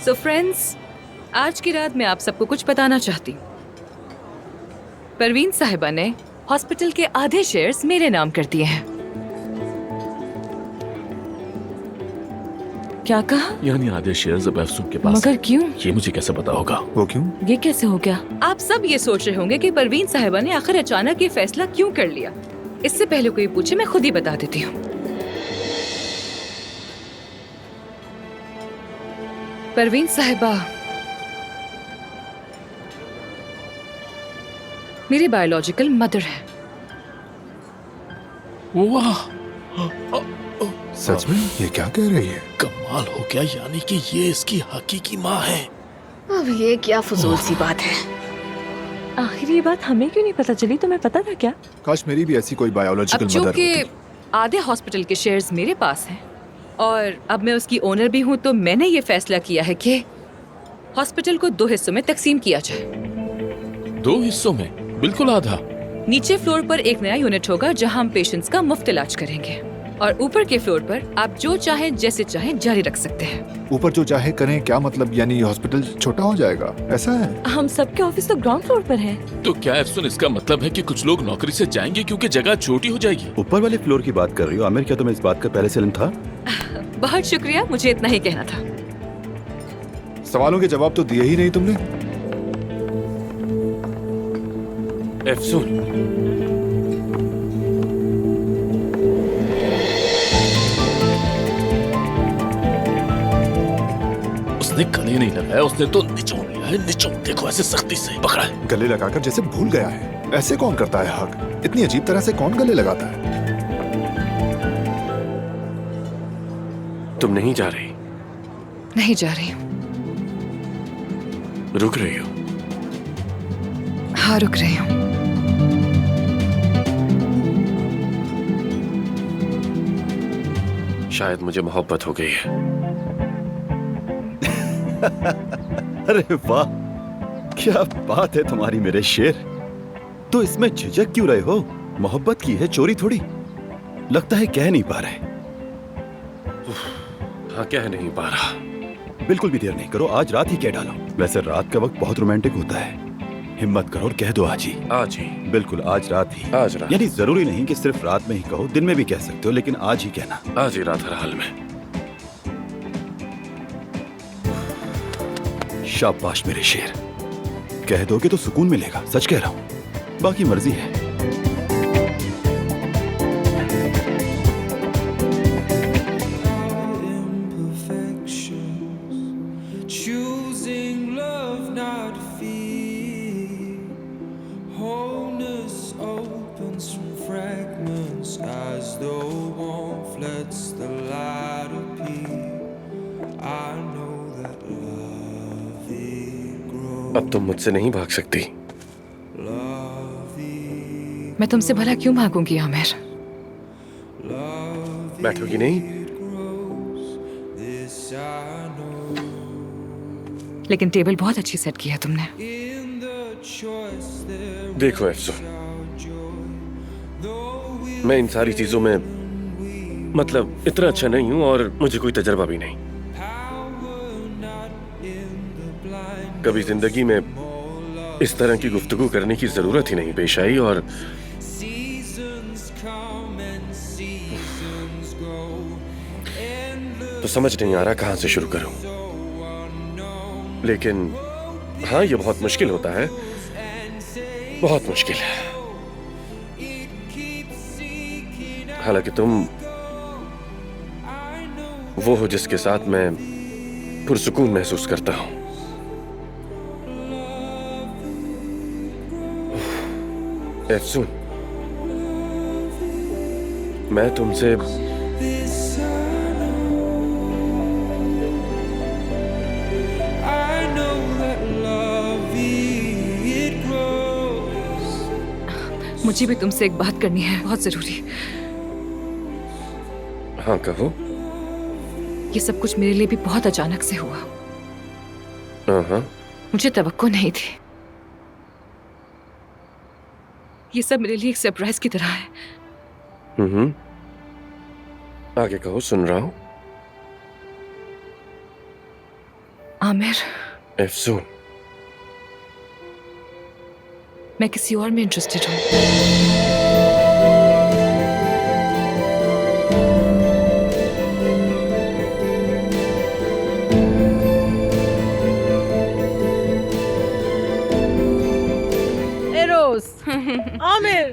So friends, आज की रात मैं आप सबको कुछ बताना चाहती हूँ। परवीन साहिबा ने हॉस्पिटल के आधे शेयर्स मेरे नाम कर दिए हैं। क्या कहा? यानी आधे शेयर्स अब अफसून के पास मगर हैं। क्यों? ये मुझे कैसे पता होगा? वो क्यों? ये कैसे हो गया? आप सब ये सोच रहे होंगे कि परवीन साहिबा ने आखिर अचानक ये फैसला क्यों कर लिया। इससे पहले कोई पूछे मैं खुद ही बता देती हूँ। परवीन साहिबा मेरी बायोलॉजिकल मदर है। वाह, सच में? ये क्या कह रही है? कमाल हो गया, यानी कि ये इसकी हकीकी माँ है। अब ये क्या फजूल सी बात है। आखिर ये बात हमें क्यों नहीं पता चली? तुम्हें पता था क्या? काश मेरी भी ऐसी कोई अब बायोलॉजिकल मदर चूंकि होती। आधे हॉस्पिटल के शेयर्स मेरे पास हैं और अब मैं उसकी ओनर भी हूँ, तो मैंने ये फैसला किया है कि हॉस्पिटल को 2 हिस्सों में तकसीम किया जाए। 2 हिस्सों में? बिल्कुल आधा। नीचे फ्लोर पर एक नया यूनिट होगा जहां हम पेशेंट्स का मुफ्त इलाज करेंगे, और ऊपर के फ्लोर पर आप जो चाहें जैसे चाहें जारी रख सकते हैं। ऊपर जो चाहे करें, क्या मतलब? यानी हॉस्पिटल छोटा हो जाएगा, ऐसा है? हम सबके ऑफिस तो ग्राउंड फ्लोर पर है। तो क्या अफसून इसका मतलब है कि कुछ लोग नौकरी से जाएंगे क्योंकि जगह छोटी हो जाएगी? ऊपर वाले फ्लोर की बात कर रही हो आमिर? क्या तुम्हें इस बात का पहले से इल्म था? बहुत शुक्रिया, मुझे इतना ही कहना था। सवालों के जवाब तो दिए ही नहीं तुमने। अफसून, उसने गले नहीं लगाया, उसने तो निचोड़ लिया है। निचोड़, देखो ऐसे सख्ती से पकड़ा है। गले लगाकर जैसे भूल गया है। ऐसे कौन करता है हक? इतनी अजीब तरह से कौन गले लगाता है? तुम नहीं जा रही? नहीं जा रही हूँ। रुक रही हो? हाँ, रुक रही हूँ। शायद मुझे मोहब्बत हो गई है। अरे वाह, क्या बात है तुम्हारी मेरे शेर। तो इसमें झिझक क्यों रहे हो? मोहब्बत की है, चोरी थोड़ी। लगता है कह नहीं पा रहे। हाँ, कह नहीं पा रहा। बिल्कुल भी देर नहीं करो, आज रात ही कह डालो। वैसे रात का वक्त बहुत रोमांटिक होता है। हिम्मत करो और कह दो आज ही। आज ही? बिल्कुल आज रात ही। आज रात? यानी जरूरी नहीं कि सिर्फ रात में ही कहो, दिन में भी कह सकते हो, लेकिन आज ही कहना। आज ही रात हर हाल में। शाबाश मेरे शेर। कह दोगे तो सुकून मिलेगा, सच कह रहा हूं। बाकी मर्जी है। अब तुम मुझसे नहीं भाग सकती। मैं तुमसे भला क्यों भागूंगी आमिर? बैठोगी नहीं? लेकिन टेबल बहुत अच्छी सेट की है तुमने। देखो अफसून, मैं इन सारी चीजों में मतलब इतना अच्छा नहीं हूं और मुझे कोई तजर्बा भी नहीं। कभी जिंदगी में इस तरह की गुफ्तगू करने की जरूरत ही नहीं पेश आई, और तो समझ नहीं आ रहा कहां से शुरू करूं। लेकिन हाँ, ये बहुत मुश्किल होता है, बहुत मुश्किल है। हालांकि तुम वो हो जिसके साथ मैं पुरसुकून महसूस करता हूं। अफसून, मैं तुमसे मुझे भी तुमसे एक बात करनी है, बहुत जरूरी। हाँ, कहो। ये सब कुछ मेरे लिए भी बहुत अचानक से हुआ। हाँ, मुझे तवक्को नहीं थी। ये सब मेरे लिए एक सरप्राइज की तरह है। आगे कहो, सुन रहा हूं। आमिर, अफसून, मैं किसी और में इंटरेस्टेड हूँ। आमिर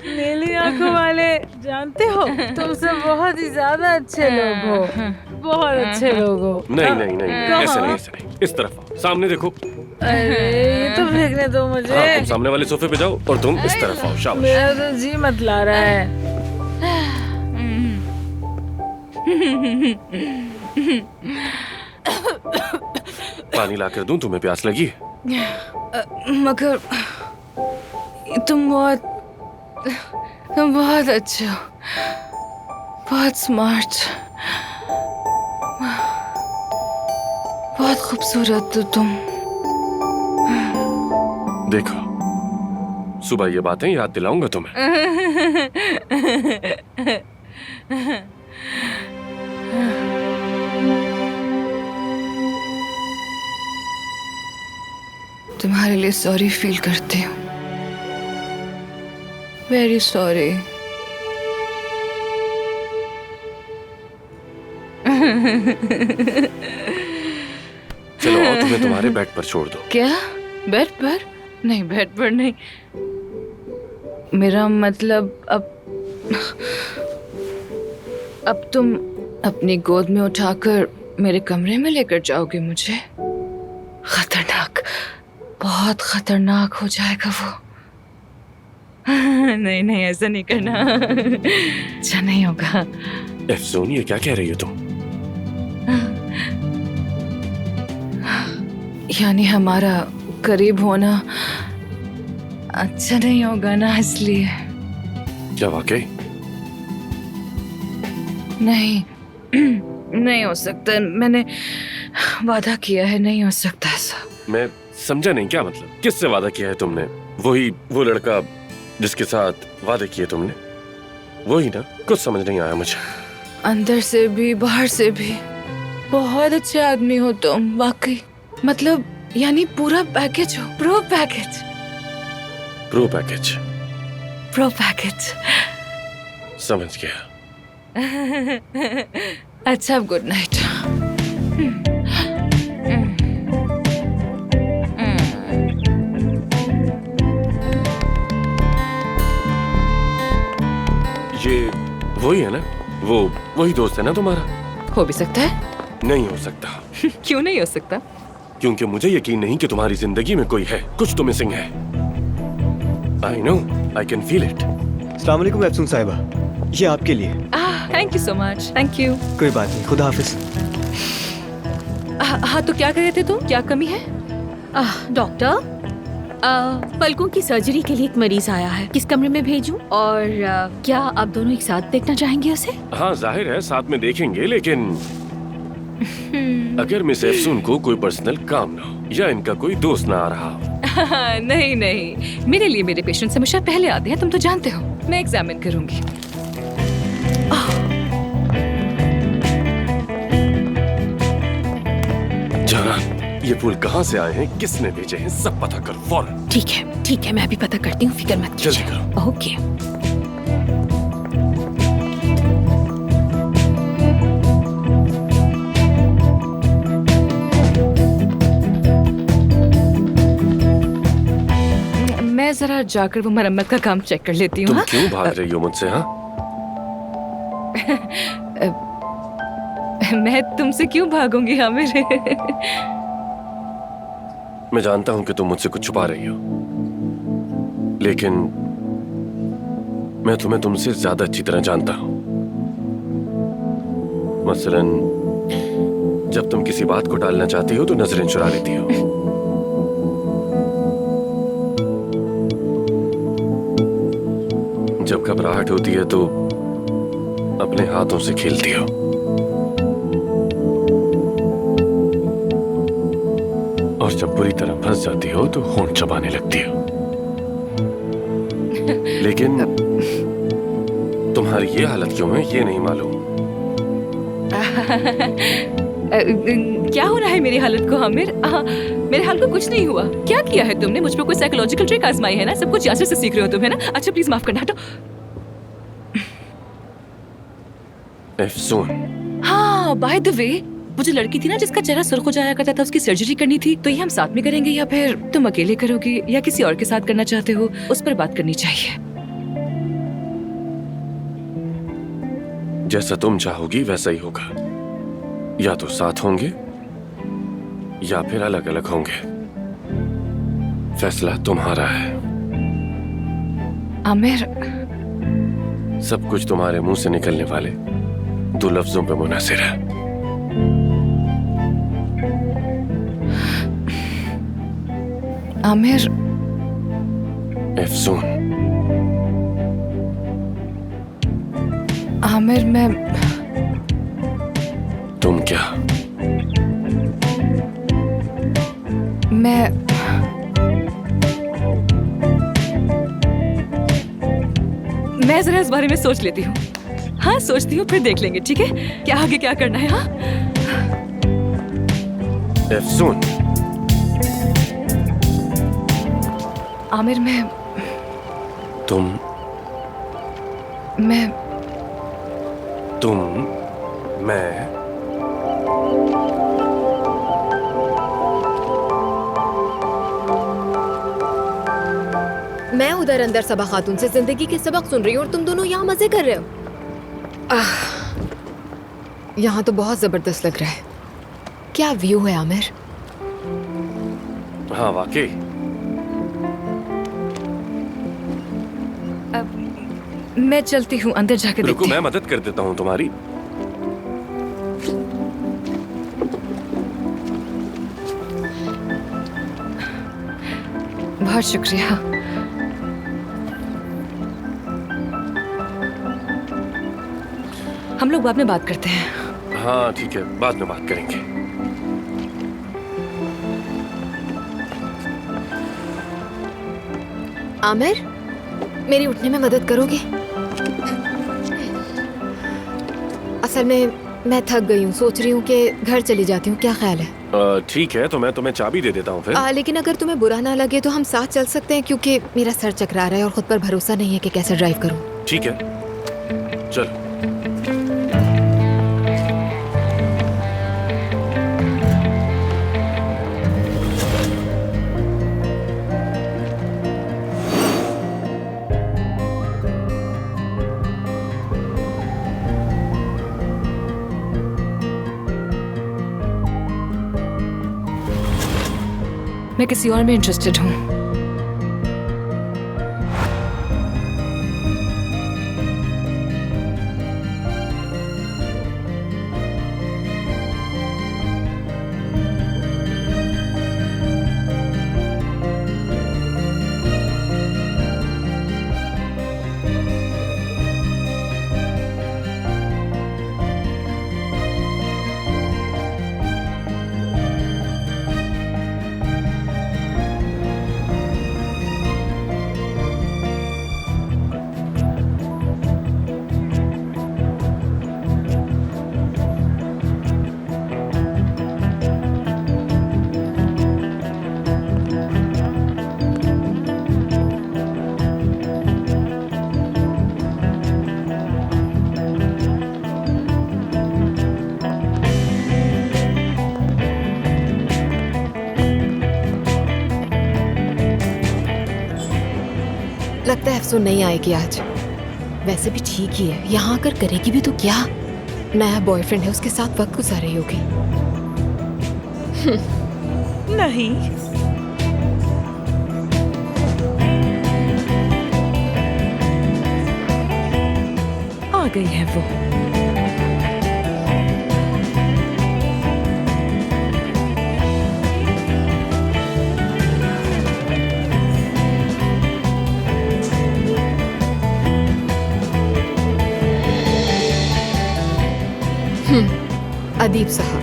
नीली आंखों वाले, जानते हो तुमसे बहुत ही ज्यादा अच्छे लोग हो, बहुत अच्छे लोग हो। नहीं नहीं नहीं, कहाँ? ऐसे नहीं, ऐसे नहीं, इस तरफ आओ, सामने देखो। अरे ये तो फेंकने दो मुझे। हाँ, तुम सामने वाले सोफे पे जाओ और तुम इस तरफ आओ, शाबाश। मेरा तो जी मत ला रहा है। पानी लाकर दूं, तुम्हें प्यास लगी है? मगर तुम बहुत अच्छे हो, बहुत स्मार्ट, बहुत खूबसूरत हो तुम। देखो, सुबह ये बातें याद दिलाऊंगा तुम्हें। तुम्हारे लिए सॉरी फील करती हूँ, वेरी सॉरी। चलो आओ, तुम्हें तुम्हारे बेड पर छोड़ दो। क्या? बेड पर? नहीं, बेड पर नहीं। मेरा मतलब अब तुम अपनी गोद में उठाकर मेरे कमरे में लेकर जाओगे मुझे? खतरनाक, बहुत खतरनाक हो जाएगा वो। नहीं नहीं, ऐसा नहीं करना, अच्छा नहीं होगा। अफसून, ये क्या कह रही हो तुम? यानी हमारा करीब होना अच्छा नहीं होगा ना, इसलिए। क्या वाकई? नहीं, नहीं हो सकता, मैंने वादा किया है, नहीं हो सकता ऐसा। मैं समझा नहीं, क्या मतलब? किससे वादा किया है तुमने? वो लड़का जिसके साथ वादे किए तुमने, वही ना? कुछ समझ नहीं आया मुझे। अंदर से भी बाहर से भी बहुत अच्छे आदमी हो तुम, वाकई। मतलब यानी पूरा पैकेज हो, pro package. Pro package? Pro package. समझ गया। अच्छा, अब गुड नाइट। ये वही है ना? वही दोस्त है ना तुम्हारा? हो भी सकता है। नहीं हो सकता। क्यों नहीं हो सकता? क्योंकि मुझे यकीन नहीं कि तुम्हारी जिंदगी में कोई है, कुछ तो मिसिंग है। I know, I can feel it. अस्सलाम वालेकुम अफसून साहिबा, ये आपके लिए। Thank you so much. Thank you. कोई बात नहीं, खुदा हाफिज। हाँ, तो क्या कह रहे थे तुम? क्या कमी है? डॉक्टर, पलकों की सर्जरी के लिए एक मरीज आया है, किस कमरे में भेजूं? और क्या आप दोनों एक साथ देखना चाहेंगे उसे? हाँ, जाहिर है साथ में देखेंगे, लेकिन अगर मिस अफसून को कोई पर्सनल काम ना हो या इनका कोई दोस्त ना आ रहा हो। नहीं नहीं, मेरे लिए मेरे पेशेंट्स हमेशा पहले आते हैं, तुम तो जानते हो। मैं एग्जामिन करूंगी। जान, ये फूल कहाँ से आए हैं, किसने भेजे हैं, सब पता करो फौरन। ठीक है, मैं भी पता करती हूँ, फिक्र मत जल्दी कीजिए। करो। ओके। मैं जरा जाकर वो मरम्मत का काम चेक कर लेती हूँ। तुम हाँ? क्यों भाग रही हो मुझसे? हाँ, मैं तुमसे क्यों भागूंगी? हाँ, मेरे मैं जानता हूँ कि तुम मुझसे कुछ छुपा रही हो, लेकिन मैं तुम्हें तुमसे ज्यादा अच्छी तरह जानता हूँ। मसलन जब तुम किसी बात को टालना चाहती हो तो नजरें चुरा लेती हो। जब घबराहट होती है तो अपने हाथों से खेलती हो। और जब बुरी तरह फंस जाती हो तो होंठ चबाने लगती हो। लेकिन तुम्हारी ये हालत क्यों है, ये नहीं मालूम। क्या हो रहा है मेरी हालत को आमिर? मेरे हाल को कुछ नहीं हुआ। क्या किया है तुमने? मुझ पर कोई साइकोलॉजिकल ट्रिक आजमाई है ना? सब कुछ यासर से सीख रहे हो तुम, है ना? अच्छा प्लीज माफ करना, हटो। अफसून, हाँ, बाय द वे, वो जो लड़की थी ना जिसका चेहरा सुर्ख हो जाया करता था, उसकी सर्जरी करनी थी, तो ये हम साथ में करेंगे या फिर तुम अकेले करोगे या किसी और के साथ करना चाहते हो? उस पर बात करनी चाहिए। जैसा तुम चाहोगी वैसा ही होगा। या तो साथ होंगे या फिर अलग अलग होंगे। फैसला तुम्हारा है। आमिर, सब कुछ तुम्हारे मुंह से निकलने वाले 2 लफ्जों पे मुनासिर है। आमिर, अफसून, आमिर, तुम क्या? मैं जरा इस बारे में सोच लेती हूँ। हाँ, सोचती हूँ, फिर देख लेंगे, ठीक है? क्या आगे क्या करना है? हाँ, अफसून, आमिर, तुम मैं मैं उधर अंदर सबा खातून से जिंदगी के सबक सुन रही हूँ और तुम दोनों यहाँ मजे कर रहे हो। यहाँ तो बहुत जबरदस्त लग रहा है। क्या व्यू है आमिर? हाँ, वाकई। मैं चलती हूँ, अंदर जाके रुको, देखती मैं हूँ। मदद कर देता हूँ तुम्हारी। बहुत शुक्रिया। हम लोग बाद में बात करते हैं। हाँ ठीक है, बाद में बात करेंगे। आमिर, मेरी उठने में मदद करोगे? असल में मैं थक गई हूँ, सोच रही हूँ कि घर चली जाती हूँ। क्या ख्याल है? ठीक है, तो मैं तुम्हें चाबी दे देता हूँ फिर। लेकिन अगर तुम्हें बुरा ना लगे तो हम साथ चल सकते हैं, क्योंकि मेरा सर चकरा रहा है और खुद पर भरोसा नहीं है कि कैसे ड्राइव करूँ। ठीक है, चलो। मैं किसी और में इंटरेस्टेड हूँ। लगता है अफसोस नहीं आएगी आज। वैसे भी ठीक ही है, यहाँ आकर करेगी भी तो क्या। नया बॉयफ्रेंड है, उसके साथ वक्त गुजार रही होगी। नहीं, आ गई है वो। अदीब साहब,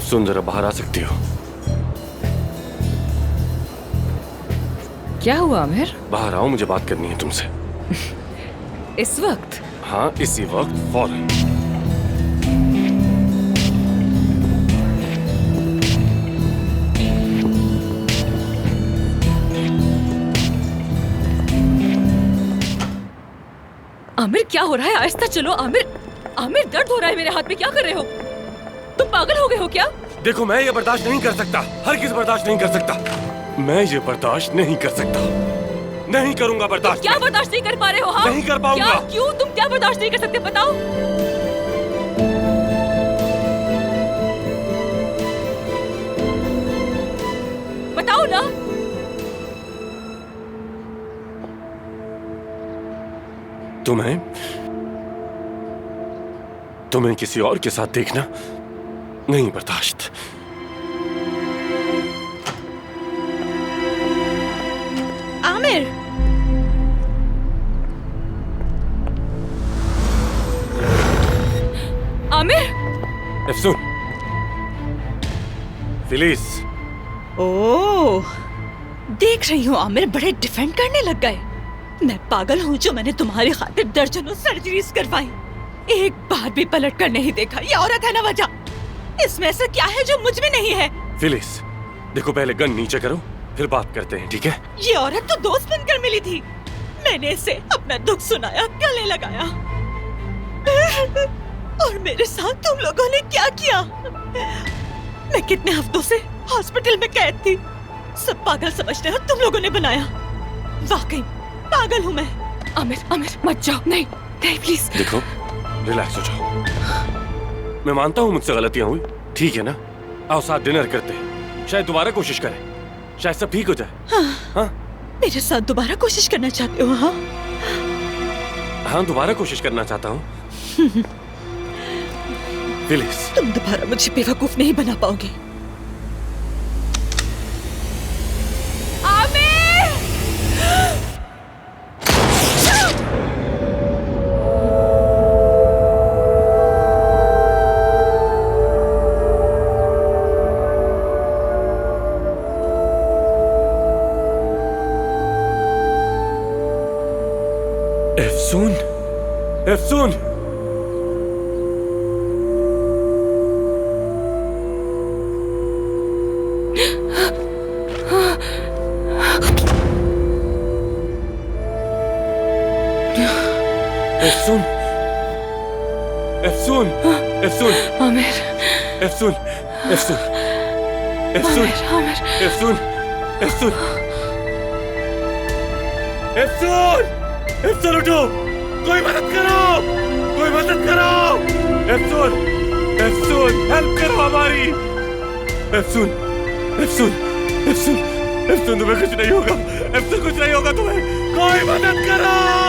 अफसून जरा बाहर आ सकती हो? क्या हुआ आमिर? बाहर आओ, मुझे बात करनी है तुमसे। इस वक्त? हाँ, इसी वक्त, फौरन। आमिर क्या हो रहा है? आहिस्ता चलो आमिर। आमिर दर्द हो रहा है मेरे हाथ में, क्या कर रहे हो? तुम पागल हो गए हो क्या? देखो, मैं ये बर्दाश्त नहीं कर सकता, हरगिज़ बर्दाश्त नहीं कर सकता। मैं ये बर्दाश्त नहीं कर सकता, नहीं करूंगा बर्दाश्त। क्या बर्दाश्त नहीं कर पा रहे हो? हाँ? नहीं कर पाऊंगा। क्या? क्यों? तुम क्या बर्दाश्त नहीं कर सकते, बताओ। बताओ ना। तुम्हें किसी और के साथ देखना नहीं बर्दाश्त। आमिर, आमिर, अफसून, फिलिस। ओह, देख रही हूँ आमिर बड़े डिफेंड करने लग गए। मैं पागल हूँ जो मैंने तुम्हारी खातिर दर्जनों सर्जरीज करवाई, एक बार भी पलट कर नहीं देखा। ये औरत है ना वजह। इसमें ऐसा क्या है जो मुझ में नहीं है? फिलिस, देखो, पहले गन नीचे करो, फिर बात करते हैं, ठीक है? ये औरत तो दोस्त बनकर मिली थी। मैंने इसे अपना दुख सुनाया, गले लगाया, और मेरे साथ तुम लोगों ने क्या किया? मैं कितने हफ्तों से हॉस्पिटल में कैद थी। सब पागल समझते हो तुम लोगों ने बनाया। वाकई पागल हूँ मैं। आमिर, आमिर मत जाओ, नहीं नहीं प्लीज। देखो, रिलैक्स हो जाओ। मैं मानता हूँ मुझसे गलतियां हुई, ठीक है ना? आओ साथ डिनर करते हैं, शायद दोबारा कोशिश करें, शायद सब ठीक हो जाए। हाँ? मेरे साथ दोबारा कोशिश करना चाहते हो? हाँ हाँ, दोबारा कोशिश करना चाहता हूँ। फिलिस, तुम दोबारा मुझे बेवकूफ नहीं बना पाओगे। अफसून, अफसून, अफसून, अफसून, अफसून, आमिर, अफसून, अफसून, अफसून, आमिर, अफसून, अफसून, अफसून, अफसून उठो, कोई मदद करो, कोई मदद करो, अफसून, अफसून, हेल्प करो हमारी, अफसून, अफसून, अफसून, अफसून, तुम्हें कुछ नहीं होगा, अफसून कुछ नहीं होगा तुम्हें, कोई मदद करो।